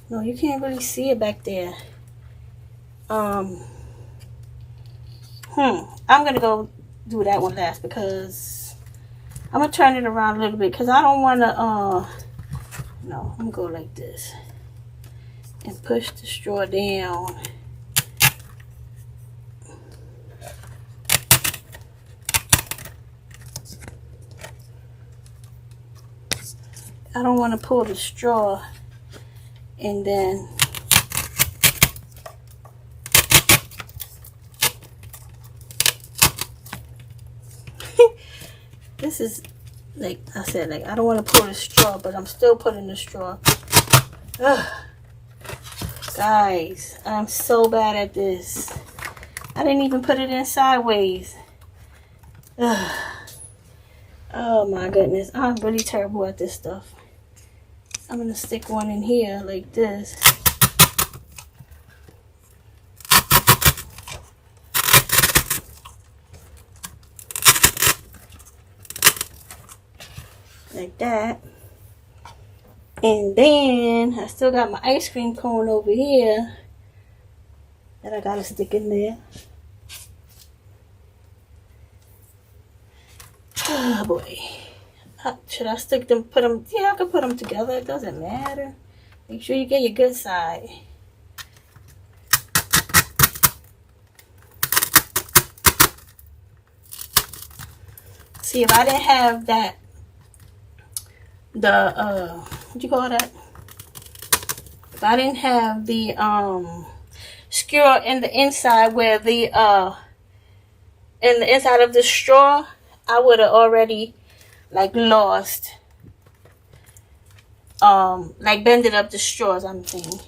No, you can't really see it back there. I'm gonna go do that one last because I'm gonna turn it around a little bit because I don't wanna no, I'm gonna go like this and push the straw down. I don't want to pull the straw and then this is like I said, like I don't want to pull the straw, but I'm still putting the straw. Ugh. Guys, I'm so bad at this. I didn't even put it in sideways. Ugh. Oh my goodness, I'm really terrible at this stuff. I'm gonna stick one in here like this. Like that. And then I still got my ice cream cone over here that I gotta stick in there. Oh boy. Should I stick them, put them, yeah, I can put them together. It doesn't matter. Make sure you get your good side. See, if I didn't have that, what you call that? If I didn't have the, skewer in the inside where the, in the inside of the straw, I would have already like lost, like bended up the straws, I'm saying.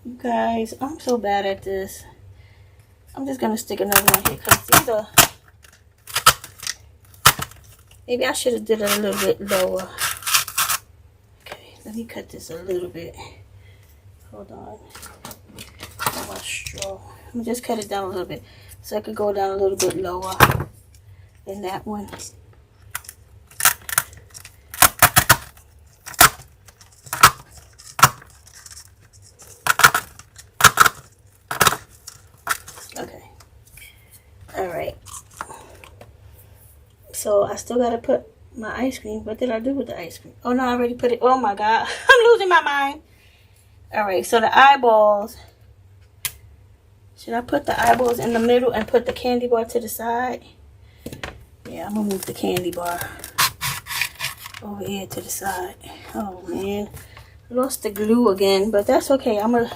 You guys, I'm so bad at this. I'm just gonna stick another one here because these are, maybe I should have did it a little bit lower. Okay, let me cut this a little bit. Hold on. My straw. Let me just cut it down a little bit. So I could go down a little bit lower than that one. Okay. Alright. So I still gotta put my ice cream. What did I do with the ice cream? Oh no, I already put it. Oh my god. I'm losing my mind. Alright, so the eyeballs. Should I put the eyeballs in the middle and put the candy bar to the side? Yeah, I'm gonna move the candy bar over here to the side. Oh man, lost the glue again, but that's okay. I'm gonna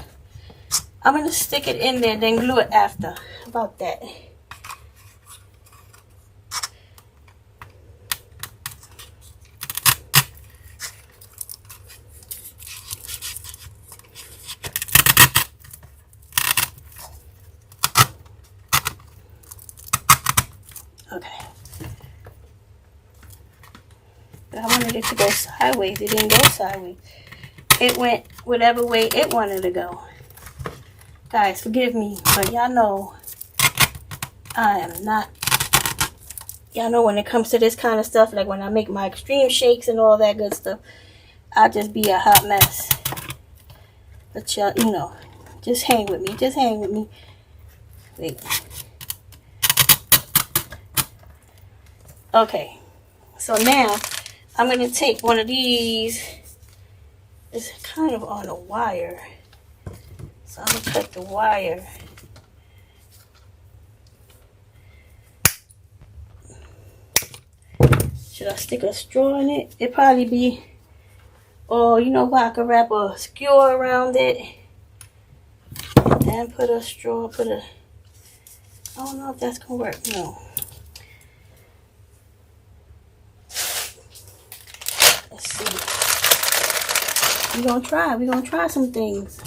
I'm going to stick it in there, then glue it after. How about that? Okay. But I wanted it to go sideways. It didn't go sideways. It went whatever way it wanted to go. Guys, forgive me, but y'all know I am not. Y'all know when it comes to this kind of stuff, like when I make my extreme shakes and all that good stuff, I'll just be a hot mess. But y'all, you know, just hang with me. Just hang with me. Wait. Okay. So now, I'm going to take one of these. It's kind of on a wire. So I'm going to cut the wire. Should I stick a straw in it? It'd probably be, or you know what, I could wrap a skewer around it. And put a straw, I don't know if that's going to work. No. Let's see. We're going to try some things.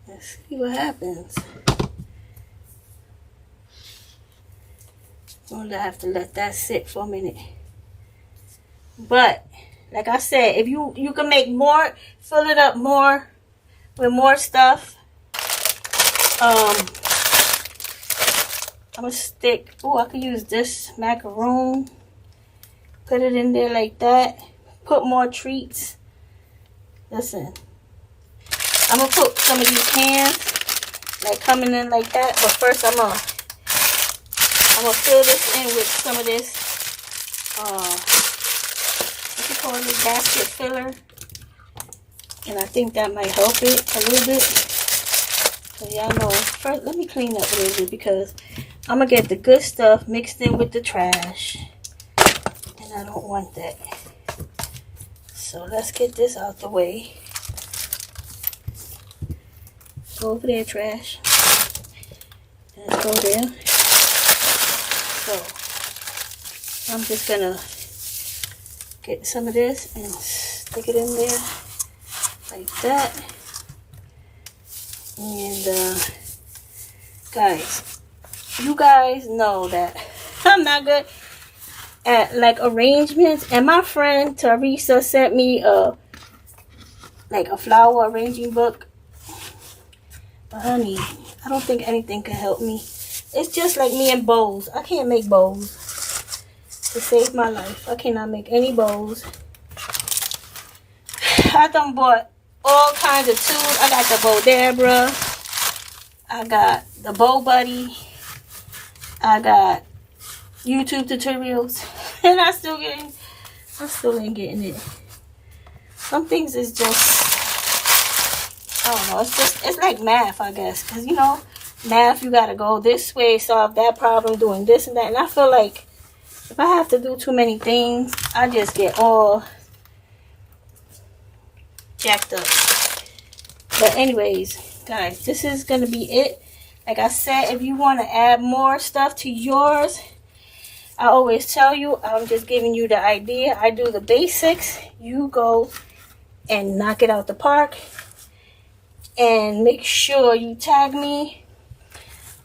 Let's see what happens. I'm gonna have to let that sit for a minute. But like I said, if you can make more, fill it up more with more stuff. I'm gonna stick. Oh, I could use this macaroon. Put it in there like that. Put more treats. Listen. I'm going to put some of these hands, like coming in like that. But first, I'm gonna fill this in with some of this, what you call it, basket filler. And I think that might help it a little bit. So y'all know, first, let me clean up a little bit because I'm going to get the good stuff mixed in with the trash. And I don't want that. So let's get this out the way. Go over there, trash. Let's go there. So, I'm just gonna get some of this and stick it in there like that. And, guys, you guys know that I'm not good at, like, arrangements. And my friend Teresa sent me a flower arranging book. But honey, I don't think anything can help me. It's just like me and bows. I can't make bows. To save my life, I cannot make any bows. I done bought all kinds of tools. I got the Bow Debra. I got the Bow Buddy. I got YouTube tutorials. And I still ain't getting it. Some things is just, I don't know, it's like math, I guess. Because, you know, math, you got to go this way, solve that problem, doing this and that. And I feel like if I have to do too many things, I just get all jacked up. But anyways, guys, this is going to be it. Like I said, if you want to add more stuff to yours, I always tell you, I'm just giving you the idea. I do the basics. You go and knock it out the park. And make sure you tag me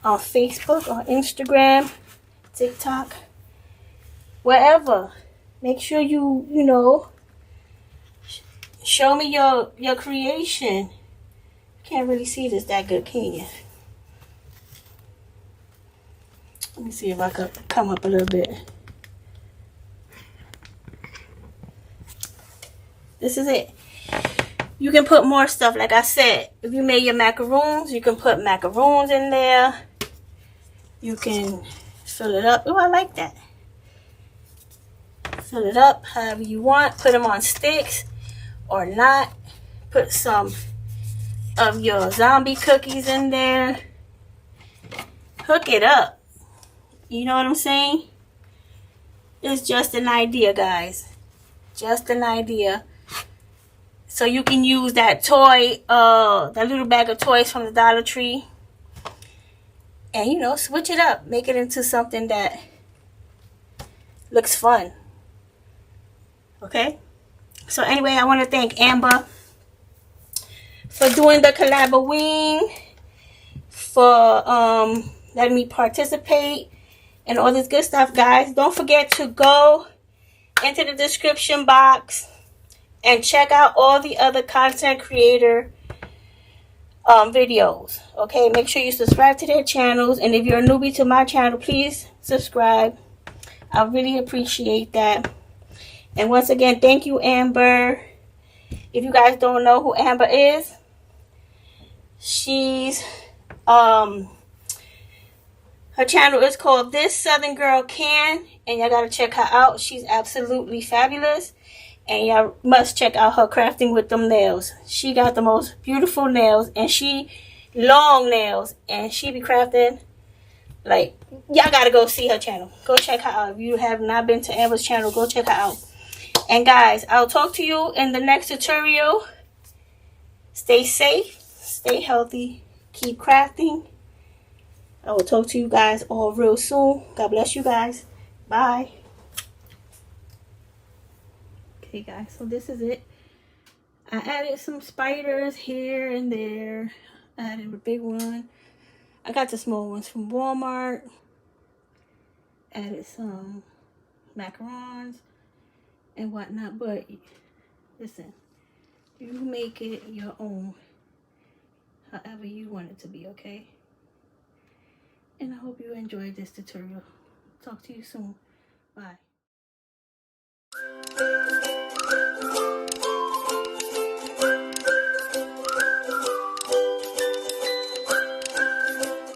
on Facebook, on Instagram, TikTok, wherever. Make sure you know, show me your creation. Can't really see this that good, can you? Let me see if I could come up a little bit. This is it. You can put more stuff. Like I said, if you made your macaroons, you can put macaroons in there. You can fill it up. Oh, I like that. Fill it up however you want. Put them on sticks or not. Put some of your zombie cookies in there. Hook it up. You know what I'm saying? It's just an idea, guys. Just an idea. So you can use that toy, that little bag of toys from the Dollar Tree. And, you know, switch it up. Make it into something that looks fun. Okay? So anyway, I want to thank Amber for doing the Collabaween, for letting me participate and all this good stuff, guys. Don't forget to go into the description box and check out all the other content creator videos. Okay, make sure you subscribe to their channels, and if you're a newbie to my channel, please subscribe. I really appreciate that. And once again, thank you, Amber. If you guys don't know who Amber is, she's her channel is called This Southern Girl Can, and y'all gotta check her out. She's absolutely fabulous, and y'all must check out her crafting with them nails. She got the most beautiful nails, and she long nails, and she be crafting like, y'all gotta go see her channel. Go check her out. If you have not been to Amber's channel, go check her out. And guys, I'll talk to you in the next tutorial. Stay safe, stay healthy, keep crafting. I will talk to you guys all real soon. God bless you guys. Bye. Okay guys, so this is it. I added some spiders here and there. I added a big one. I got the small ones from Walmart. Added some macarons and whatnot, but listen, you make it your own, however you want it to be, okay? And I hope you enjoyed this tutorial. Talk to you soon. Bye.